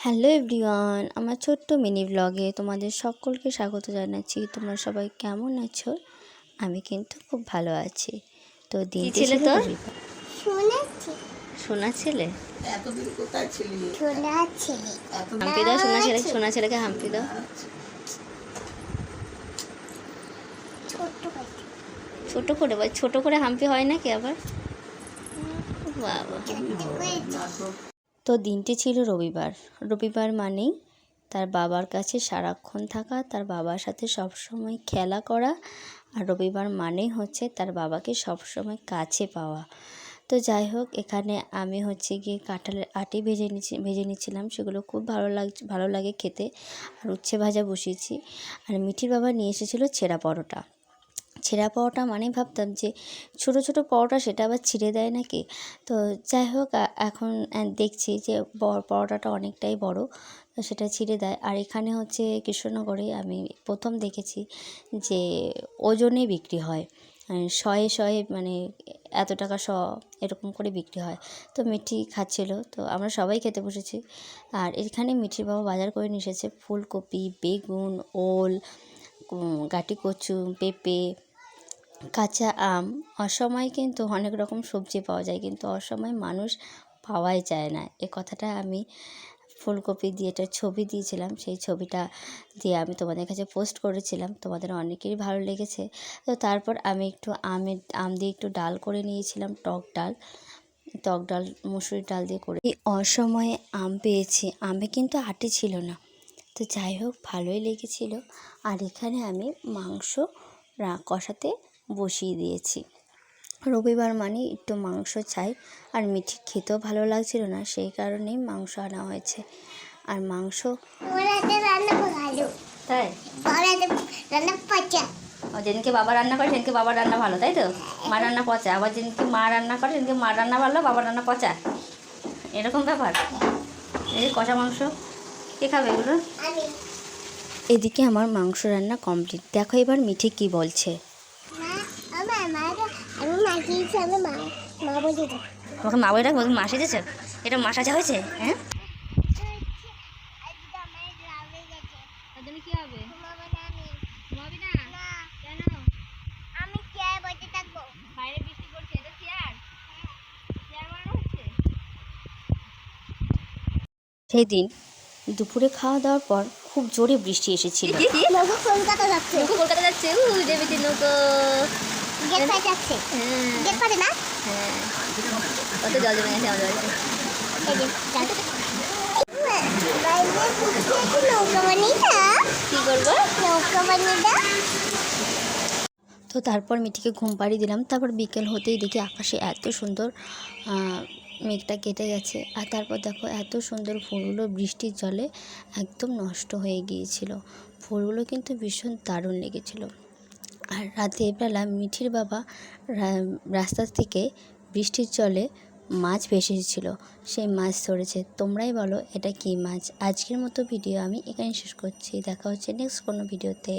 Hello everyone, আমার ছোট্ট mini ব্লগে তোমাদের সকলকে স্বাগত জানাচ্ছি। তোমরা সবাই কেমন আছো? আমি কিন্তু খুব ভালো আছি। তো দিনটি ছিল রবিবার। সোনা ছেলে, এতদিন কোথায় ছিলি? হাম্পি দাও সোনা ছেলেকে হাম্পি দাও। ছোট করে বল, ছোট করে হাম্পি হয় নাকি আবার? বাবা। তো দিনটি ছিল রবিবার। রবিবার মানেই তার বাবার কাছে সারাক্ষণ থাকা, তার বাবার সাথে সবসময় খেলা করা, আর রবিবার মানেই হচ্ছে তার বাবাকে সবসময় কাছে পাওয়া। তো যাই হোক, এখানে আমি হচ্ছে গিয়ে কাঁঠালের আটি ভেজে নিচ্ছিলাম। সেগুলো খুব ভালো লাগে খেতে। আর উচ্ছে ভাজা বসিয়েছি। আর মিঠির বাবা নিয়ে এসেছিলো ছেঁড়া পরোটা। ছেঁড়া পরোটা মানে ভাবতাম যে ছোট ছোট পরোটা, সেটা আবার ছিঁড়ে দেয় নাকি। তো যাই হোক, এখন দেখছি যে পরোটাটা অনেকটাই বড়, তো সেটা ছিঁড়ে দেয়। আর এখানে হচ্ছে কৃষ্ণনগরে আমি প্রথম দেখেছি যে ওজনে বিক্রি হয়, শয়ে মানে এত টাকা এরকম করে বিক্রি হয়। তো মিঠি খাচ্ছিল, তো আমরা সবাই খেতে বসেছি। আর এখানে মিঠির বাবা বাজার করে নিয়ে এসেছে ফুলকপি, বেগুন, ওল, গাটি কচু, পেঁপে, কাঁচা আম। অসময়ে কিন্তু অনেক রকম সবজি পাওয়া যায়, কিন্তু অসময়ে মানুষ পাওয়াই যায় না। এ কথাটা আমি ফুলকপি দিয়ে একটা ছবি দিয়েছিলাম, সেই ছবিটা দিয়ে আমি তোমাদের কাছে পোস্ট করেছিলাম। তোমাদের অনেকেরই ভালো লেগেছে। তো তারপর আমি একটু আম দিয়ে একটু ডাল করে নিয়েছিলাম, টক ডাল মুসুরির ডাল দিয়ে করে। এই অসময়ে আম পেয়েছি, আমে কিন্তু আটি ছিল না। তো যাই হোক, ভালোই লেগেছিল। আর এখানে আমি মাংস কষাতে বসিয়ে দিয়েছি। রবিবার মানে একটু মাংস চাই, আর মিঠি খেতেও ভালো লাগছিল না, সেই কারণেই মাংস আনা হয়েছে। আর মাংস তাই যেদিনকে বাবা রান্না করে সেদিনকে বাবার রান্না ভালো, তাই তো? মা রান্না পচা, আবার যেদিনকে মা রান্না করে সেদিনকে মা রান্না ভালো, বাবার রান্না পচা, এরকম ব্যাপার। এই কষা মাংস কে খাবে এগুলো? এদিকে আমার মাংস রান্না কমপ্লিট। দেখো এবার মিঠি কি বলছে। তোমাকে মা বলে রাখবো, তুমি মা সেজেছ? এটা মা সাজা হয়েছে? হ্যাঁ, কি হবে? সেই দিন দুপুরে খাওয়া দাওয়ার পর খুব জোরে বৃষ্টি এসেছিল। কলকাতা যাচ্ছে, কত জল জমে গেছে আমাদের কি করবো। তো তারপর মিঠিকে ঘুম পাড়িয়ে দিলাম। তারপর বিকেল হতেই দেখি আকাশে এত সুন্দর মেঘটা কেটে গেছে। আর তারপর দেখো এত সুন্দর ফুলগুলো বৃষ্টির জলে একদম নষ্ট হয়ে গিয়েছিল। ফুলগুলো কিন্তু ভীষণ দারুণ লেগেছিল। আর রাতের বেলা মিঠির বাবা রাস্তা থেকে বৃষ্টির জলে মাছ ভেসে এসেছিল, সেই মাছ ধরেছে। তোমরাই বলো এটা কী মাছ। আজকের মতো ভিডিও আমি এখানে শেষ করছি। দেখা হচ্ছে নেক্সট কোনো ভিডিওতে।